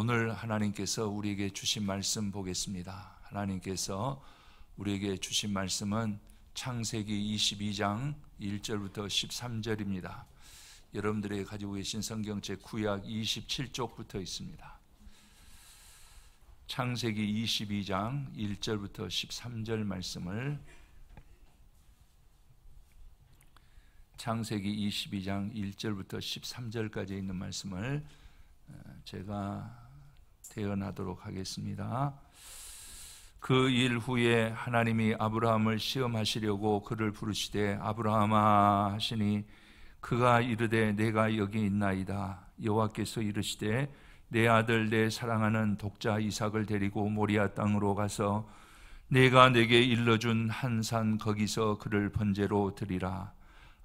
오늘 하나님께서 우리에게 주신 말씀 보겠습니다. 하나님께서 우리에게 주신 말씀은 창세기 22장 1절부터 13절입니다. 여러분들이 가지고 계신 성경책 구약 27쪽부터 있습니다. 창세기 22장 1절부터 13절 말씀을, 창세기 22장 1절부터 13절까지 있는 말씀을 제가 대언하도록 하겠습니다. 그 일 후에 하나님이 아브라함을 시험하시려고 그를 부르시되 아브라함아 하시니 그가 이르되 내가 여기 있나이다. 여호와께서 이르시되 내 아들 내 사랑하는 독자 이삭을 데리고 모리아 땅으로 가서 내가 내게 일러준 한 산 거기서 그를 번제로 드리라.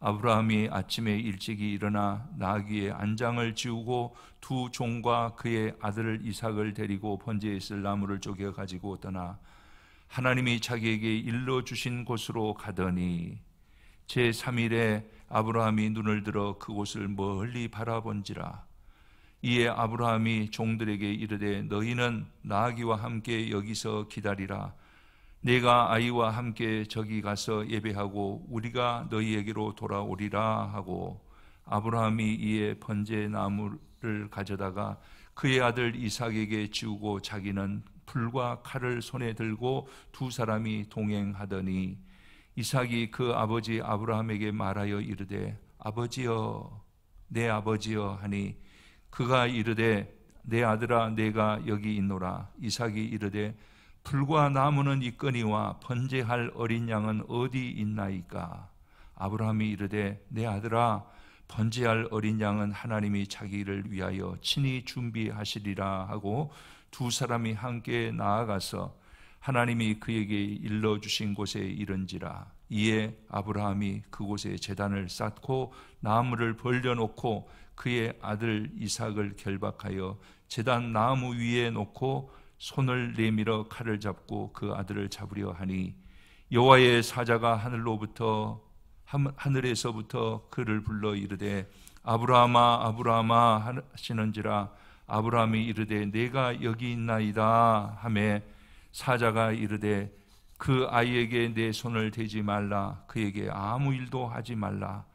아브라함이 아침에 일찍이 일어나 나귀의 안장을 지우고 두 종과 그의 아들 이삭을 데리고 번제에 쓸 나무를 쪼개 가지고 떠나 하나님이 자기에게 일러주신 곳으로 가더니 제3일에 아브라함이 눈을 들어 그곳을 멀리 바라본지라. 이에 아브라함이 종들에게 이르되 너희는 나귀와 함께 여기서 기다리라. 내가 아이와 함께 저기 가서 예배하고 우리가 너희에게로 돌아오리라 하고, 아브라함이 이에 번제 나무를 가져다가 그의 아들 이삭에게 지우고 자기는 불과 칼을 손에 들고 두 사람이 동행하더니 이삭이 그 아버지 아브라함에게 말하여 이르되 아버지여 내 아버지여 하니 그가 이르되 내 아들아 내가 여기 있노라. 이삭이 이르되 불과 나무는 있거니와 번제할 어린 양은 어디 있나이까. 아브라함이 이르되 내 아들아 번제할 어린 양은 하나님이 자기를 위하여 친히 준비하시리라 하고 두 사람이 함께 나아가서 하나님이 그에게 일러주신 곳에 이른지라. 이에 아브라함이 그곳에 제단을 쌓고 나무를 벌려놓고 그의 아들 이삭을 결박하여 제단 나무 위에 놓고 손을 내밀어 칼을 잡고 그 아들을 잡으려 하니 여호와의 사자가 하늘에서부터 그를 불러 이르되 아브라함아 아브라함아 하시는지라. 아브라함이 이르되 내가 여기 있나이다 하매 사자가 이르되 그 아이에게 내 손을 대지 말라. 그에게 아무 일도 하지 말라.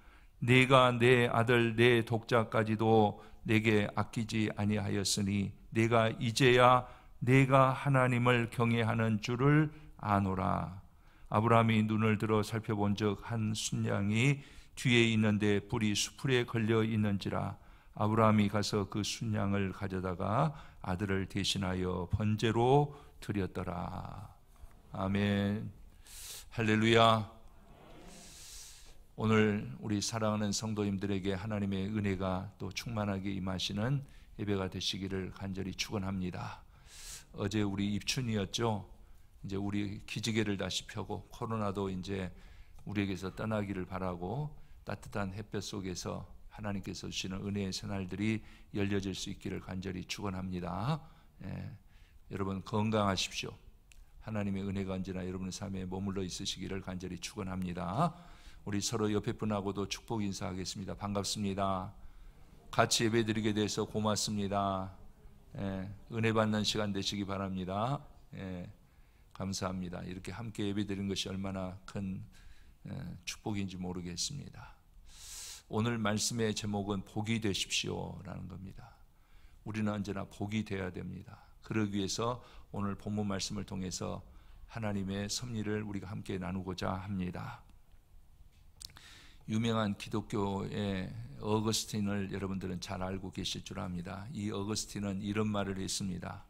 내가 내 아들 내 독자까지도 내게 아끼지 아니하였으니 내가 이제야 내가 하나님을 경외하는 줄을 아노라. 아브라함이 눈을 들어 살펴본 적 한 순양이 뒤에 있는데 뿔이 수풀에 걸려 있는지라. 아브라함이 가서 그 순양을 가져다가 아들을 대신하여 번제로 드렸더라. 아멘. 할렐루야. 오늘 우리 사랑하는 성도님들에게 하나님의 은혜가 또 충만하게 임하시는 예배가 되시기를 간절히 축원합니다. 어제 우리 입춘이었죠. 이제 우리 기지개를 다시 펴고 코로나도 이제 우리에게서 떠나기를 바라고 따뜻한 햇볕 속에서 하나님께서 주시는 은혜의 새날들이 열려질 수 있기를 간절히 축원합니다. 여러분 건강하십시오. 하나님의 은혜가 언제나 여러분의 삶에 머물러 있으시기를 간절히 축원합니다. 우리 서로 옆에 분하고도 축복 인사하겠습니다. 반갑습니다. 같이 예배드리게 돼서 고맙습니다. 은혜 받는 시간 되시기 바랍니다. 감사합니다. 이렇게 함께 예배드리는 것이 얼마나 큰 축복인지 모르겠습니다. 오늘 말씀의 제목은 복이 되십시오라는 겁니다. 우리는 언제나 복이 되어야 됩니다. 그러기 위해서 오늘 본문 말씀을 통해서 하나님의 섭리를 우리가 함께 나누고자 합니다. 유명한 기독교의 어거스틴을 여러분들은 잘 알고 계실 줄 압니다. 이 어거스틴은 이런 말을 했습니다.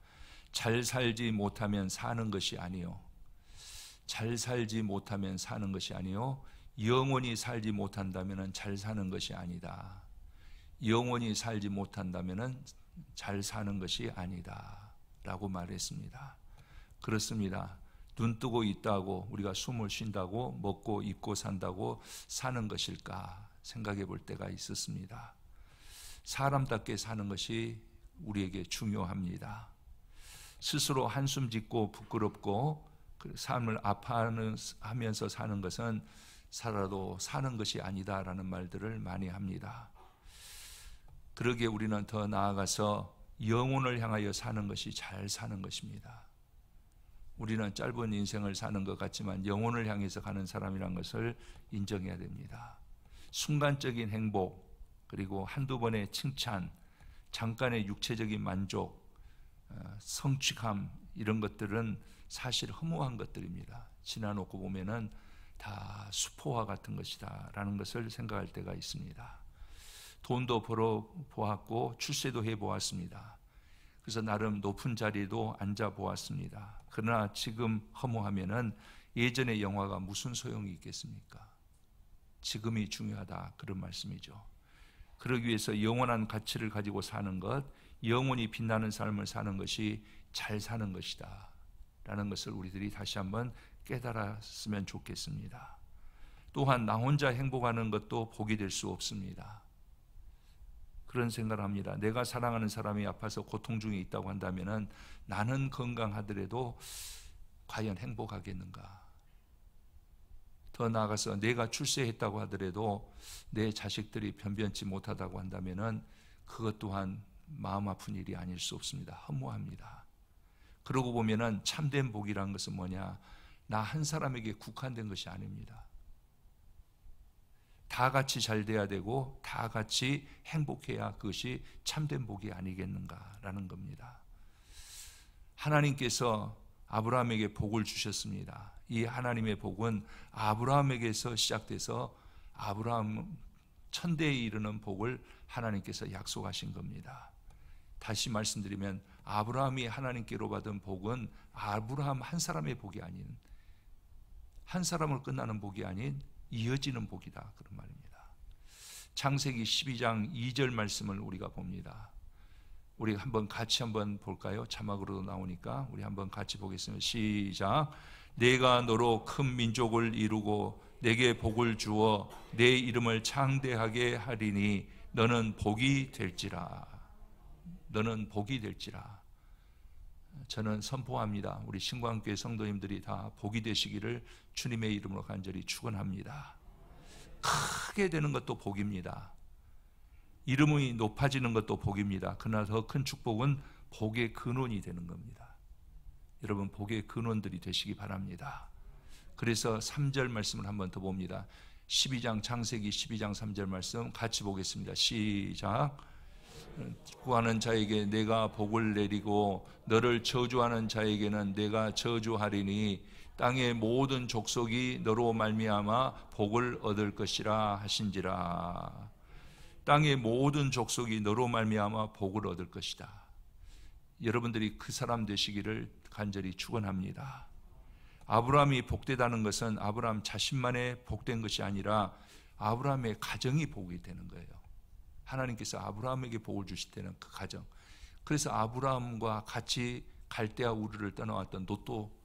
잘 살지 못하면 사는 것이 아니요, 잘 살지 못하면 사는 것이 아니요, 영원히 살지 못한다면 잘 사는 것이 아니다. 영원히 살지 못한다면 잘 사는 것이 아니다 라고 말했습니다. 그렇습니다. 눈 뜨고 있다고 우리가 숨을 쉰다고 먹고 입고 산다고 사는 것일까 생각해 볼 때가 있었습니다. 사람답게 사는 것이 우리에게 중요합니다. 스스로 한숨 짓고 부끄럽고 삶을 아파하면서 사는 것은 살아도 사는 것이 아니다라는 말들을 많이 합니다. 그러기에 우리는 더 나아가서 영혼을 향하여 사는 것이 잘 사는 것입니다. 우리는 짧은 인생을 사는 것 같지만 영혼을 향해서 가는 사람이란 것을 인정해야 됩니다. 순간적인 행복, 그리고 한두 번의 칭찬, 잠깐의 육체적인 만족, 성취감, 이런 것들은 사실 허무한 것들입니다. 지나놓고 보면은 다 수포화 같은 것이다 라는 것을 생각할 때가 있습니다. 돈도 벌어 보았고 출세도 해 보았습니다. 그래서 나름 높은 자리에도 앉아 보았습니다. 그러나 지금 허무하면은 예전의 영화가 무슨 소용이 있겠습니까? 지금이 중요하다, 그런 말씀이죠. 그러기 위해서 영원한 가치를 가지고 사는 것, 영원히 빛나는 삶을 사는 것이 잘 사는 것이다 라는 것을 우리들이 다시 한번 깨달았으면 좋겠습니다. 또한 나 혼자 행복하는 것도 복이 될 수 없습니다. 그런 생각을 합니다. 내가 사랑하는 사람이 아파서 고통 중에 있다고 한다면 나는 건강하더라도 과연 행복하겠는가? 더 나아가서 내가 출세했다고 하더라도 내 자식들이 변변치 못하다고 한다면 그것 또한 마음 아픈 일이 아닐 수 없습니다. 허무합니다. 그러고 보면 참된 복이라는 것은 뭐냐? 나 한 사람에게 국한된 것이 아닙니다. 다 같이 잘 돼야 되고 다 같이 행복해야 그것이 참된 복이 아니겠는가라는 겁니다. 하나님께서 아브라함에게 복을 주셨습니다. 이 하나님의 복은 아브라함에게서 시작돼서 아브라함 천대에 이르는 복을 하나님께서 약속하신 겁니다. 다시 말씀드리면 아브라함이 하나님께로 받은 복은 아브라함 한 사람의 복이 아닌, 한 사람을 끝나는 복이 아닌 이어지는 복이다, 그런 말입니다. 창세기 12장 2절 말씀을 우리가 봅니다. 우리 한번 같이 한번 볼까요? 자막으로도 나오니까 우리 한번 같이 보겠습니다. 시작. 내가 너로 큰 민족을 이루고 내게 복을 주어 내 이름을 창대하게 하리니 너는 복이 될지라. 너는 복이 될지라. 저는 선포합니다. 우리 신광교회 성도님들이 다 복이 되시기를 주님의 이름으로 간절히 축원합니다. 크게 되는 것도 복입니다. 이름이 높아지는 것도 복입니다. 그러나 더 큰 축복은 복의 근원이 되는 겁니다. 여러분, 복의 근원들이 되시기 바랍니다. 그래서 3절 말씀을 한번 더 봅니다. 12장 창세기 12장 3절 말씀 같이 보겠습니다. 시작. 구하는 자에게 내가 복을 내리고 너를 저주하는 자에게는 내가 저주하리니 땅의 모든 족속이 너로 말미암아 복을 얻을 것이라 하신지라. 땅의 모든 족속이 너로 말미암아 복을 얻을 것이다. 여러분들이 그 사람 되시기를 간절히 축원합니다. 아브라함이 복되다는 것은 아브라함 자신만의 복된 것이 아니라 아브라함의 가정이 복이 되는 거예요. 하나님께서 아브라함에게 복을 주실 때는 그 가정. 그래서 아브라함과 같이 갈대아 우르를 떠나왔던 롯도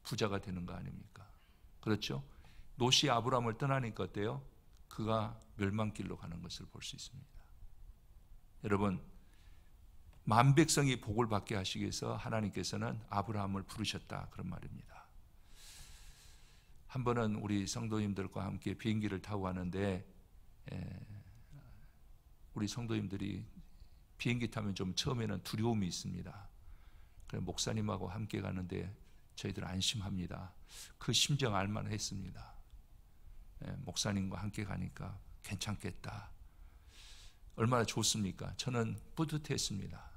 부자가 되는 거 아닙니까? 그렇죠? 롯이 아브라함을 떠나니까 어때요? 그가 멸망길로 가는 것을 볼 수 있습니다. 여러분, 만백성이 복을 받게 하시기 위해서 하나님께서는 아브라함을 부르셨다, 그런 말입니다. 한 번은 우리 성도님들과 함께 비행기를 타고 가는데 우리 성도님들이 비행기 타면 좀 처음에는 두려움이 있습니다. 그래서 목사님하고 함께 가는데 저희들 안심합니다. 그 심정 알만했습니다. 목사님과 함께 가니까 괜찮겠다. 얼마나 좋습니까? 저는 뿌듯했습니다.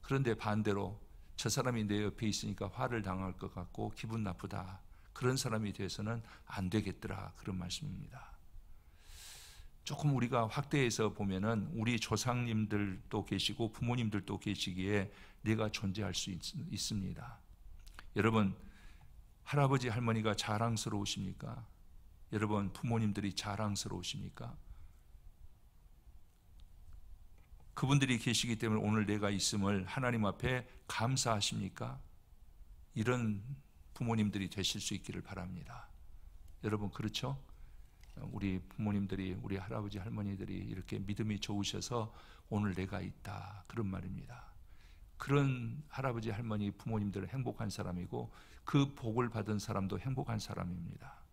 그런데 반대로 저 사람이 내 옆에 있으니까 화를 당할 것 같고 기분 나쁘다. 그런 사람이 돼서는 안 되겠더라, 그런 말씀입니다. 조금 우리가 확대해서 보면은 우리 조상님들도 계시고 부모님들도 계시기에 내가 존재할 수 있습니다. 여러분, 할아버지 할머니가 자랑스러우십니까? 여러분, 부모님들이 자랑스러우십니까? 그분들이 계시기 때문에 오늘 내가 있음을 하나님 앞에 감사하십니까? 이런 부모님들이 되실 수 있기를 바랍니다. 여러분, 그렇죠? 우리 부모님들이, 우리 할아버지 할머니들이 이렇게 믿음이 좋으셔서 오늘 내가 있다, 그런 말입니다. 그런 할아버지 할머니 부모님들은 행복한 사람이고 그 복을 받은 사람도 행복한 사람입니다.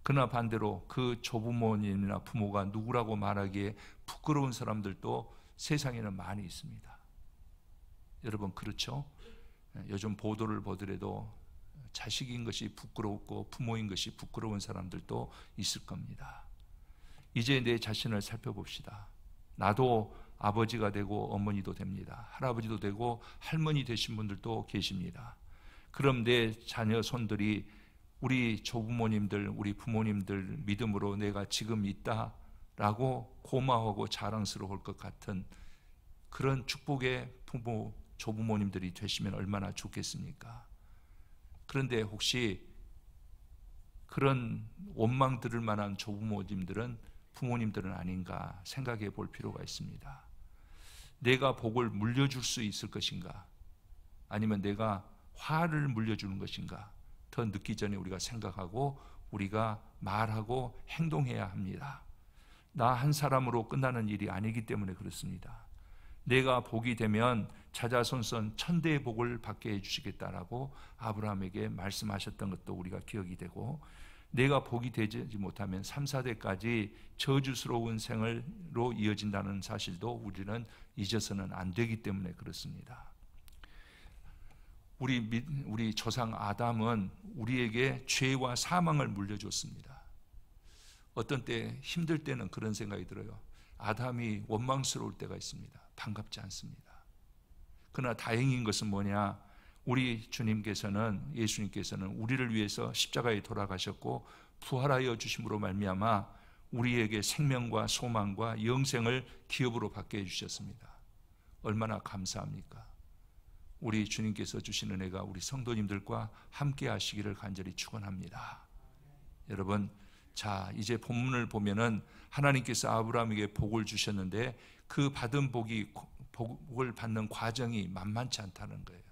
그러나 반대로 그 조부모님이나 부모가 누구라고 말하기에 부끄러운 사람들도 세상에는 많이 있습니다. 여러분 그렇죠? 요즘 보도를 보더라도 자식인 것이 부끄럽고 부모인 것이 부끄러운 사람들도 있을 겁니다. 이제 내 자신을 살펴봅시다. 나도 아버지가 되고 어머니도 됩니다. 할아버지도 되고 할머니 되신 분들도 계십니다. 그럼 내 자녀 손들이 우리 조부모님들, 우리 부모님들 믿음으로 내가 지금 있다라고 고마워하고 자랑스러울 것 같은 그런 축복의 부모, 조부모님들이 되시면 얼마나 좋겠습니까? 그런데 혹시 그런 원망 들을 만한 조부모님들은 부모님들은 아닌가 생각해 볼 필요가 있습니다. 내가 복을 물려줄 수 있을 것인가? 아니면 내가 화를 물려주는 것인가? 더 늦기 전에 우리가 생각하고 우리가 말하고 행동해야 합니다. 나 한 사람으로 끝나는 일이 아니기 때문에 그렇습니다. 내가 복이 되면 자자손손 천대의 복을 받게 해주시겠다라고 아브라함에게 말씀하셨던 것도 우리가 기억이 되고, 내가 복이 되지 못하면 3, 4대까지 저주스러운 생활로 이어진다는 사실도 우리는 잊어서는 안 되기 때문에 그렇습니다. 우리 조상 아담은 우리에게 죄와 사망을 물려줬습니다. 어떤 때 힘들 때는 그런 생각이 들어요. 아담이 원망스러울 때가 있습니다. 반갑지 않습니다. 그러나 다행인 것은 뭐냐? 우리 주님께서는, 예수님께서는 우리를 위해서 십자가에 돌아가셨고 부활하여 주심으로 말미암아 우리에게 생명과 소망과 영생을 기업으로 받게 해주셨습니다. 얼마나 감사합니까? 우리 주님께서 주신 은혜가 우리 성도님들과 함께 하시기를 간절히 축원합니다. 여러분, 자, 이제 본문을 보면은 하나님께서 아브라함에게 복을 주셨는데 그 받은 복을 받는 과정이 만만치 않다는 거예요.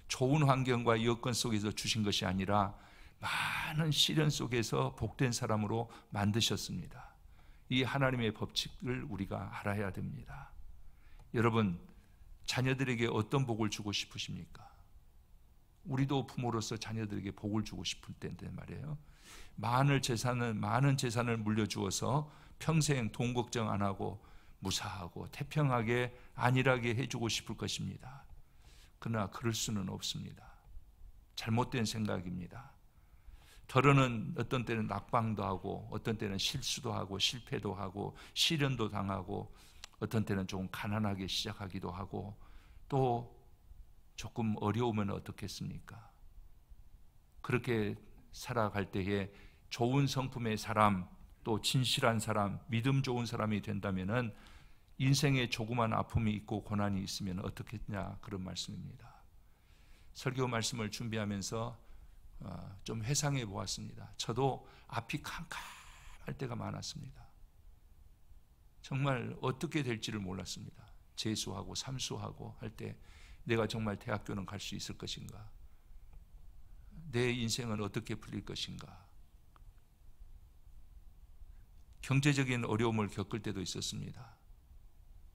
좋은 환경과 여건 속에서 주신 것이 아니라 많은 시련 속에서 복된 사람으로 만드셨습니다. 이 하나님의 법칙을 우리가 알아야 됩니다. 여러분, 자녀들에게 어떤 복을 주고 싶으십니까? 우리도 부모로서 자녀들에게 복을 주고 싶을 때인데 말이에요. 많은 재산을 물려주어서 평생 돈 걱정 안 하고 무사하고 태평하게 안일하게 해주고 싶을 것입니다. 그러나 그럴 수는 없습니다. 잘못된 생각입니다. 더러는 어떤 때는 낙방도 하고 어떤 때는 실수도 하고 실패도 하고 시련도 당하고 어떤 때는 좀 가난하게 시작하기도 하고 또 조금 어려우면 어떻겠습니까? 그렇게 살아갈 때에 좋은 성품의 사람, 또 진실한 사람, 믿음 좋은 사람이 된다면은 인생에 조그만 아픔이 있고 고난이 있으면 어떻겠냐, 그런 말씀입니다. 설교 말씀을 준비하면서 좀 회상해 보았습니다. 저도 앞이 캄캄할 때가 많았습니다. 정말 어떻게 될지를 몰랐습니다. 재수하고 삼수하고 할 때 내가 정말 대학교는 갈 수 있을 것인가? 내 인생은 어떻게 풀릴 것인가? 경제적인 어려움을 겪을 때도 있었습니다.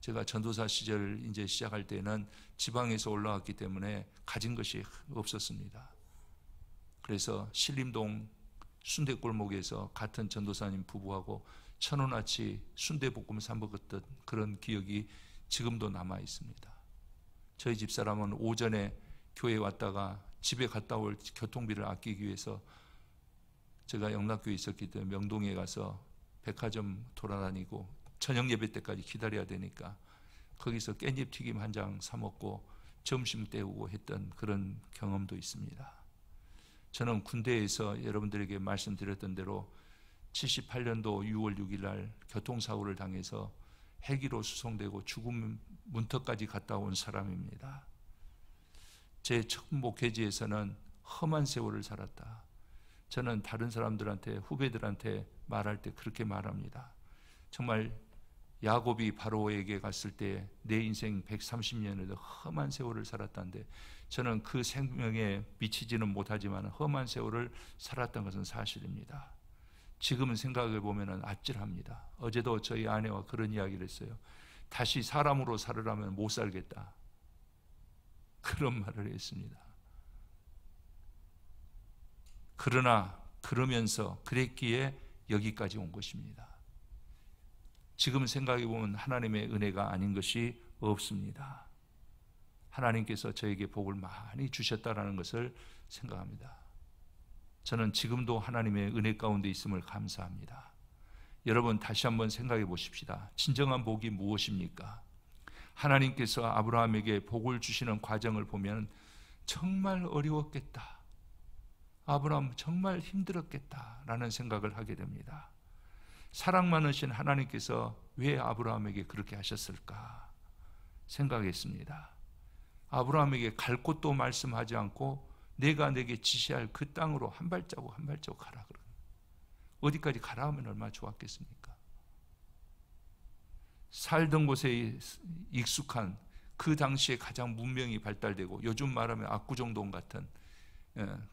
제가 전도사 시절 이제 시작할 때는 지방에서 올라왔기 때문에 가진 것이 없었습니다. 그래서 신림동 순대골목에서 같은 전도사님 부부하고 1,000원어치 순대볶음 사 먹었던 그런 기억이 지금도 남아 있습니다. 저희 집사람은 오전에 교회에 왔다가 집에 갔다 올 교통비를 아끼기 위해서 제가 영락교에 있었기 때문에 명동에 가서 백화점 돌아다니고 저녁 예배 때까지 기다려야 되니까 거기서 깻잎 튀김 한 장 사 먹고 점심 때우고 했던 그런 경험도 있습니다. 저는 군대에서 여러분들에게 말씀드렸던 대로 78년도 6월 6일 날 교통사고를 당해서 헬기로 수송되고 죽음 문턱까지 갔다 온 사람입니다. 제 첫 목회지에서는 험한 세월을 살았다. 저는 다른 사람들한테, 후배들한테 말할 때 그렇게 말합니다. 정말 야곱이 바로에게 갔을 때 내 인생 130년에도 험한 세월을 살았다는데 저는 그 생명에 미치지는 못하지만 험한 세월을 살았던 것은 사실입니다. 지금은 생각해 보면 아찔합니다. 어제도 저희 아내와 그런 이야기를 했어요. 다시 사람으로 살으라면 못 살겠다. 그런 말을 했습니다. 그러나 그러면서 그랬기에 여기까지 온 것입니다. 지금 생각해 보면 하나님의 은혜가 아닌 것이 없습니다. 하나님께서 저에게 복을 많이 주셨다라는 것을 생각합니다. 저는 지금도 하나님의 은혜 가운데 있음을 감사합니다. 여러분 다시 한번 생각해 보십시다. 진정한 복이 무엇입니까? 하나님께서 아브라함에게 복을 주시는 과정을 보면 정말 어려웠겠다. 아브라함 정말 힘들었겠다라는 생각을 하게 됩니다. 사랑 많으신 하나님께서 왜 아브라함에게 그렇게 하셨을까 생각했습니다. 아브라함에게 갈 곳도 말씀하지 않고 내가 내게 지시할 그 땅으로 한 발자국 한 발자국 가라 그러는, 어디까지 가라 하면 얼마나 좋았겠습니까? 살던 곳에 익숙한 그 당시에 가장 문명이 발달되고 요즘 말하면 압구정동 같은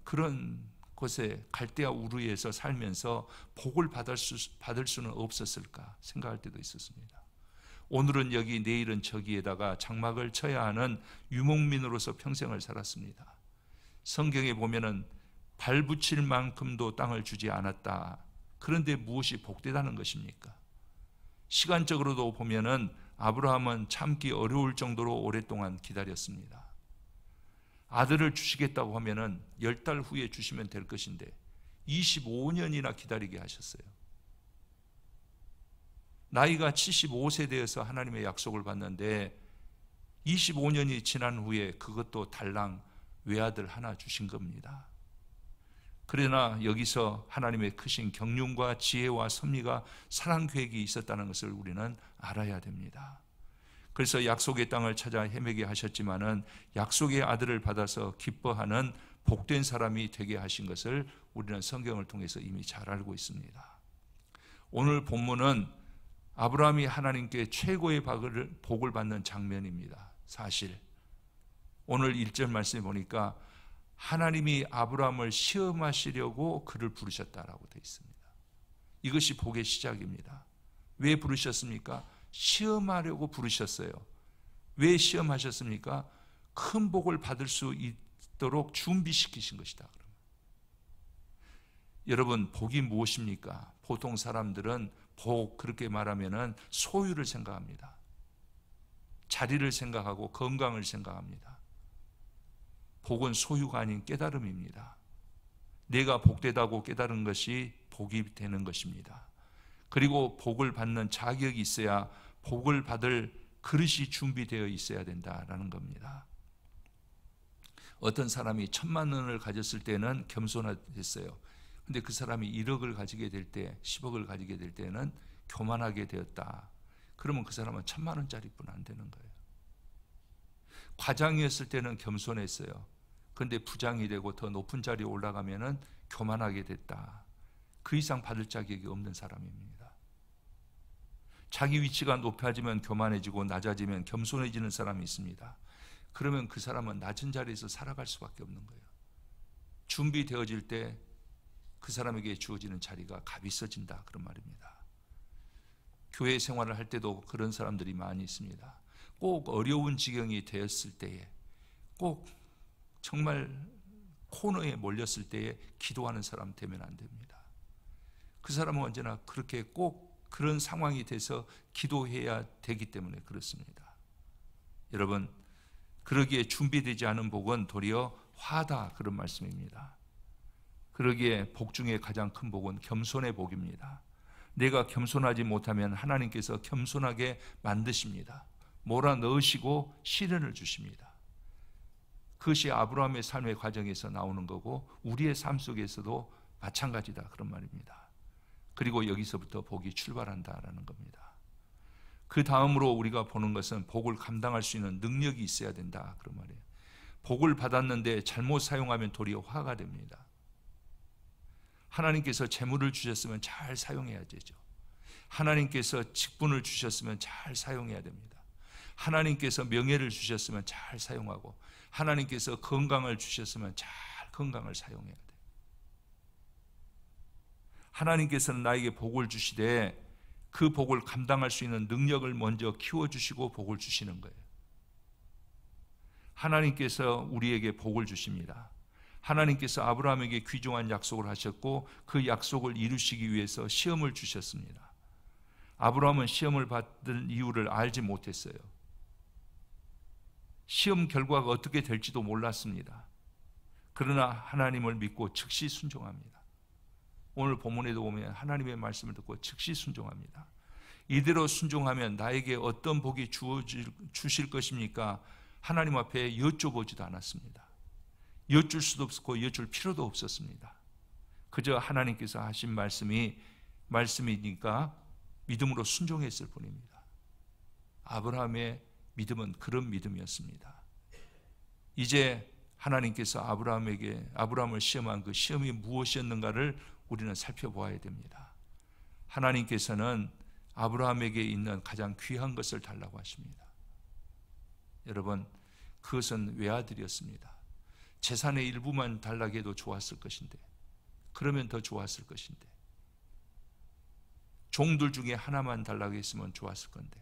그런 곳에 갈대아 우르에서 살면서 복을 받을 수는 없었을까 생각할 때도 있었습니다. 오늘은 여기 내일은 저기에다가 장막을 쳐야 하는 유목민으로서 평생을 살았습니다. 성경에 보면은 발붙일 만큼도 땅을 주지 않았다. 그런데 무엇이 복되다는 것입니까? 시간적으로도 보면은 아브라함은 참기 어려울 정도로 오랫동안 기다렸습니다. 아들을 주시겠다고 하면은 10달 후에 주시면 될 것인데 25년이나 기다리게 하셨어요. 나이가 75세 되어서 하나님의 약속을 받는데 25년이 지난 후에 그것도 달랑 외아들 하나 주신 겁니다. 그러나 여기서 하나님의 크신 경륜과 지혜와 섭리가 사랑 계획이 있었다는 것을 우리는 알아야 됩니다. 그래서 약속의 땅을 찾아 헤매게 하셨지만은 약속의 아들을 받아서 기뻐하는 복된 사람이 되게 하신 것을 우리는 성경을 통해서 이미 잘 알고 있습니다. 오늘 본문은 아브라함이 하나님께 최고의 복을 받는 장면입니다. 사실 오늘 1절 말씀에 보니까 하나님이 아브라함을 시험하시려고 그를 부르셨다라고 되어 있습니다. 이것이 복의 시작입니다. 왜 부르셨습니까? 시험하려고 부르셨어요. 왜 시험하셨습니까? 큰 복을 받을 수 있도록 준비시키신 것이다. 여러분, 복이 무엇입니까? 보통 사람들은 복, 그렇게 말하면은 소유를 생각합니다. 자리를 생각하고 건강을 생각합니다. 복은 소유가 아닌 깨달음입니다. 내가 복되다고 깨달은 것이 복이 되는 것입니다. 그리고 복을 받는 자격이 있어야 복을 받을 그릇이 준비되어 있어야 된다라는 겁니다. 어떤 사람이 1,000만 원을 가졌을 때는 겸손했어요. 근데 그 사람이 1억을 가지게 될 때, 10억을 가지게 될 때는 교만하게 되었다. 그러면 그 사람은 1,000만 원짜리뿐 안 되는 거예요. 과장이었을 때는 겸손했어요. 그런데 부장이 되고 더 높은 자리에 올라가면은 교만하게 됐다. 그 이상 받을 자격이 없는 사람입니다. 자기 위치가 높아지면 교만해지고 낮아지면 겸손해지는 사람이 있습니다. 그러면 그 사람은 낮은 자리에서 살아갈 수밖에 없는 거예요. 준비되어질 때 그 사람에게 주어지는 자리가 값이 있어진다, 그런 말입니다. 교회 생활을 할 때도 그런 사람들이 많이 있습니다. 꼭 어려운 지경이 되었을 때에, 꼭 정말 코너에 몰렸을 때에 기도하는 사람 되면 안 됩니다. 그 사람은 언제나 그렇게 꼭 그런 상황이 돼서 기도해야 되기 때문에 그렇습니다. 여러분, 그러기에 준비되지 않은 복은 도리어 화다, 그런 말씀입니다. 그러기에 복 중에 가장 큰 복은 겸손의 복입니다. 내가 겸손하지 못하면 하나님께서 겸손하게 만드십니다. 몰아넣으시고 시련을 주십니다. 그것이 아브라함의 삶의 과정에서 나오는 거고 우리의 삶 속에서도 마찬가지다, 그런 말입니다. 그리고 여기서부터 복이 출발한다라는 겁니다. 그 다음으로 우리가 보는 것은 복을 감당할 수 있는 능력이 있어야 된다, 그런 말이에요. 복을 받았는데 잘못 사용하면 도리어 화가 됩니다. 하나님께서 재물을 주셨으면 잘 사용해야 되죠. 하나님께서 직분을 주셨으면 잘 사용해야 됩니다. 하나님께서 명예를 주셨으면 잘 사용하고, 하나님께서 건강을 주셨으면 잘 건강을 사용해야 돼요. 하나님께서는 나에게 복을 주시되 그 복을 감당할 수 있는 능력을 먼저 키워주시고 복을 주시는 거예요. 하나님께서 우리에게 복을 주십니다. 하나님께서 아브라함에게 귀중한 약속을 하셨고 그 약속을 이루시기 위해서 시험을 주셨습니다. 아브라함은 시험을 받을 이유를 알지 못했어요. 시험 결과가 어떻게 될지도 몰랐습니다. 그러나 하나님을 믿고 즉시 순종합니다. 오늘 본문에도 보면 하나님의 말씀을 듣고 즉시 순종합니다. 이대로 순종하면 나에게 어떤 복이 주실 것입니까? 하나님 앞에 여쭤보지도 않았습니다. 여쭐 수도 없고 여쭐 필요도 없었습니다. 그저 하나님께서 하신 말씀이니까 믿음으로 순종했을 뿐입니다. 아브라함의 믿음은 그런 믿음이었습니다. 이제 하나님께서 아브라함을 시험한 그 시험이 무엇이었는가를 우리는 살펴보아야 됩니다. 하나님께서는 아브라함에게 있는 가장 귀한 것을 달라고 하십니다. 여러분, 그것은 외아들이었습니다. 재산의 일부만 달라고 해도 좋았을 것인데, 그러면 더 좋았을 것인데, 종들 중에 하나만 달라고 했으면 좋았을 건데,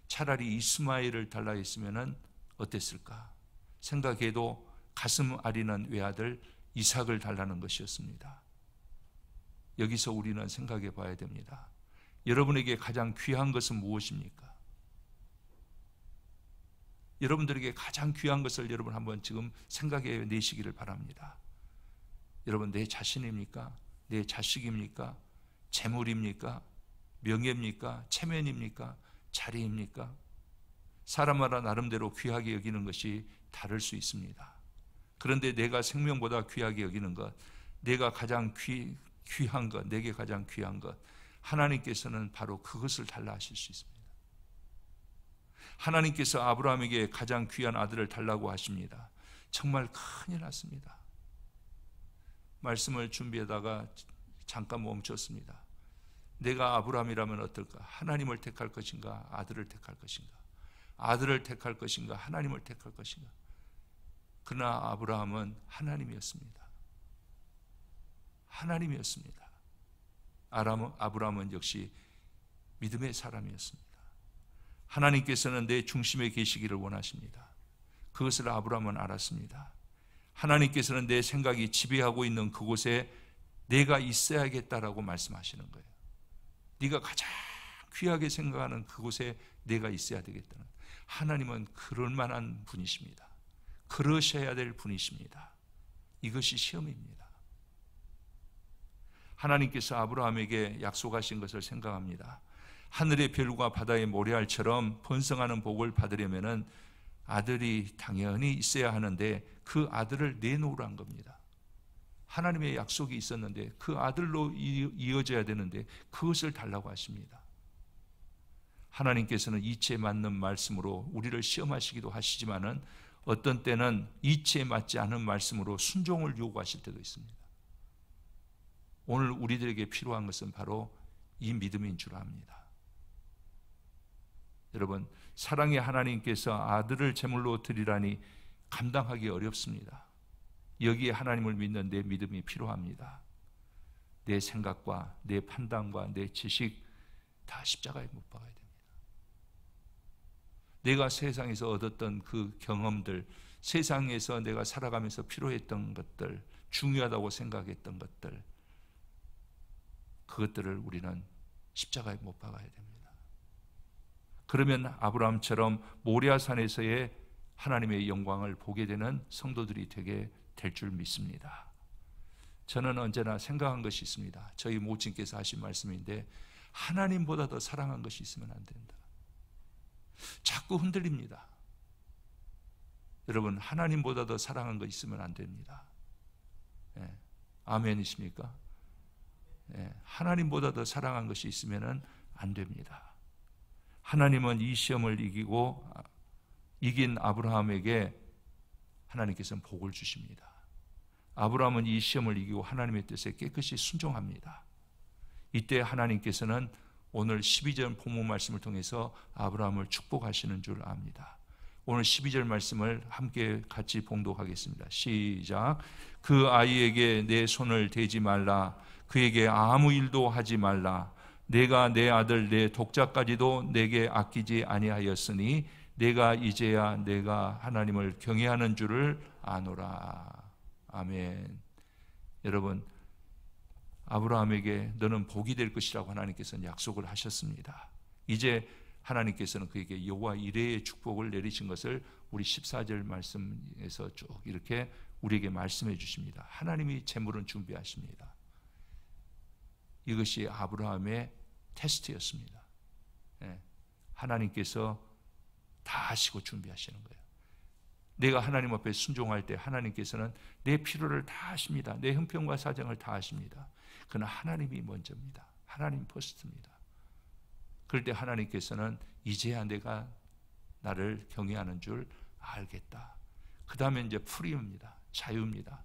차라리 이스마엘을 달라고 했으면 어땠을까 생각해도 가슴 아리는 외아들 이삭을 달라는 것이었습니다. 여기서 우리는 생각해 봐야 됩니다. 여러분에게 가장 귀한 것은 무엇입니까? 여러분들에게 가장 귀한 것을 여러분 한번 지금 생각해 내시기를 바랍니다. 여러분, 내 자신입니까? 내 자식입니까? 재물입니까? 명예입니까? 체면입니까? 자리입니까? 사람마다 나름대로 귀하게 여기는 것이 다를 수 있습니다. 그런데 내가 생명보다 귀하게 여기는 것, 내가 가장 귀한 것, 내게 가장 귀한 것, 하나님께서는 바로 그것을 달라 하실 수 있습니다. 하나님께서 아브라함에게 가장 귀한 아들을 달라고 하십니다. 정말 큰일 났습니다. 말씀을 준비하다가 잠깐 멈췄습니다. 내가 아브라함이라면 어떨까? 하나님을 택할 것인가? 아들을 택할 것인가? 아들을 택할 것인가? 하나님을 택할 것인가? 그러나 아브라함은 하나님이었습니다. 하나님이었습니다. 아브라함은 역시 믿음의 사람이었습니다. 하나님께서는 내 중심에 계시기를 원하십니다. 그것을 아브라함은 알았습니다. 하나님께서는 내 생각이 지배하고 있는 그곳에 내가 있어야겠다라고 말씀하시는 거예요. 네가 가장 귀하게 생각하는 그곳에 내가 있어야 되겠다는, 하나님은 그럴 만한 분이십니다. 그러셔야 될 분이십니다. 이것이 시험입니다. 하나님께서 아브라함에게 약속하신 것을 생각합니다. 하늘의 별과 바다의 모래알처럼 번성하는 복을 받으려면 아들이 당연히 있어야 하는데 그 아들을 내놓으란 겁니다. 하나님의 약속이 있었는데 그 아들로 이어져야 되는데 그것을 달라고 하십니다. 하나님께서는 이치에 맞는 말씀으로 우리를 시험하시기도 하시지만은 어떤 때는 이치에 맞지 않은 말씀으로 순종을 요구하실 때도 있습니다. 오늘 우리들에게 필요한 것은 바로 이 믿음인 줄 압니다. 여러분, 사랑의 하나님께서 아들을 제물로 드리라니 감당하기 어렵습니다. 여기에 하나님을 믿는 내 믿음이 필요합니다. 내 생각과 내 판단과 내 지식 다 십자가에 못 박아야 됩니다. 내가 세상에서 얻었던 그 경험들, 세상에서 내가 살아가면서 필요했던 것들, 중요하다고 생각했던 것들, 그것들을 우리는 십자가에 못 박아야 됩니다. 그러면 아브라함처럼 모리아산에서의 하나님의 영광을 보게 되는 성도들이 되게 될 줄 믿습니다. 저는 언제나 생각한 것이 있습니다. 저희 모친께서 하신 말씀인데, 하나님보다 더 사랑한 것이 있으면 안 된다. 자꾸 흔들립니다. 여러분, 하나님보다 더 사랑한 것 있으면 안 됩니다. 예. 아멘이십니까? 예. 하나님보다 더 사랑한 것이 있으면 안 됩니다. 하나님은 이 시험을 이긴 아브라함에게 하나님께서는 복을 주십니다. 아브라함은 이 시험을 이기고 하나님의 뜻에 깨끗이 순종합니다. 이때 하나님께서는 오늘 12절 본문 말씀을 통해서 아브라함을 축복하시는 줄 압니다. 오늘 12절 말씀을 함께 같이 봉독하겠습니다. 시작. 그 아이에게 내 손을 대지 말라. 그에게 아무 일도 하지 말라. 내가 내 아들 내 독자까지도 내게 아끼지 아니하였으니 내가 이제야 내가 하나님을 경외하는 줄을 아노라. 아멘. 여러분, 아브라함에게 너는 복이 될 것이라고 하나님께서는 약속을 하셨습니다. 이제 하나님께서는 그에게 여호와 이레의 축복을 내리신 것을 우리 14절 말씀에서 쭉 이렇게 우리에게 말씀해 주십니다. 하나님이 재물은 준비하십니다. 이것이 아브라함의 테스트였습니다. 하나님께서 다 하시고 준비하시는 거예요. 내가 하나님 앞에 순종할 때 하나님께서는 내 필요를 다 하십니다. 내 형편과 사정을 다 하십니다. 그러나 하나님이 먼저입니다. 하나님 퍼스트입니다. 그럴 때 하나님께서는 이제야 내가 나를 경외하는 줄 알겠다. 그 다음에 이제 프리입니다. 자유입니다.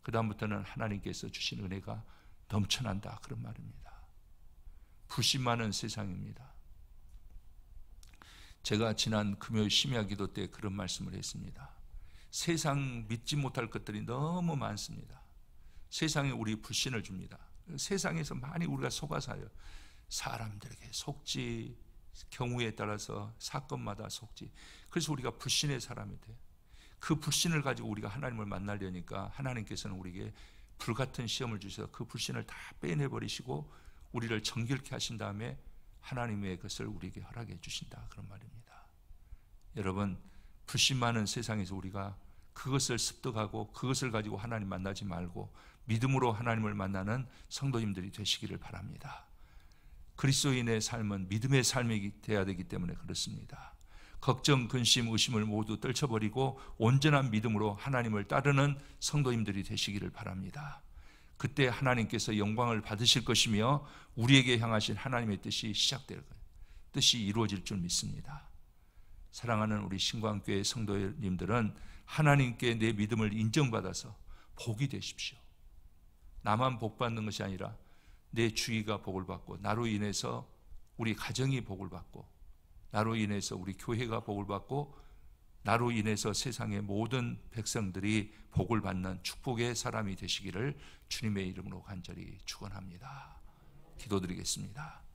그 다음부터는 하나님께서 주신 은혜가 넘쳐난다, 그런 말입니다. 불신 많은 세상입니다. 제가 지난 금요일 심야 기도 때 그런 말씀을 했습니다. 세상 믿지 못할 것들이 너무 많습니다. 세상이 우리 불신을 줍니다. 세상에서 많이 우리가 속아서요. 사람들에게 속지, 경우에 따라서 사건마다 속지. 그래서 우리가 불신의 사람이 돼요. 그 불신을 가지고 우리가 하나님을 만나려니까 하나님께서는 우리에게 불같은 시험을 주셔서 그 불신을 다 빼내버리시고 우리를 정결케 하신 다음에 하나님의 것을 우리에게 허락해 주신다, 그런 말입니다. 여러분, 불신 많은 세상에서 우리가 그것을 습득하고 그것을 가지고 하나님 만나지 말고 믿음으로 하나님을 만나는 성도님들이 되시기를 바랍니다. 그리스도인의 삶은 믿음의 삶이 되어야 되기 때문에 그렇습니다. 걱정, 근심, 의심을 모두 떨쳐버리고 온전한 믿음으로 하나님을 따르는 성도님들이 되시기를 바랍니다. 그때 하나님께서 영광을 받으실 것이며 우리에게 향하신 하나님의 뜻이 시작될 거예요. 뜻이 이루어질 줄 믿습니다. 사랑하는 우리 신광교회 성도님들은 하나님께 내 믿음을 인정받아서 복이 되십시오. 나만 복 받는 것이 아니라 내 주위가 복을 받고 나로 인해서 우리 가정이 복을 받고 나로 인해서 우리 교회가 복을 받고 나로 인해서 세상의 모든 백성들이 복을 받는 축복의 사람이 되시기를 주님의 이름으로 간절히 축원합니다. 기도드리겠습니다.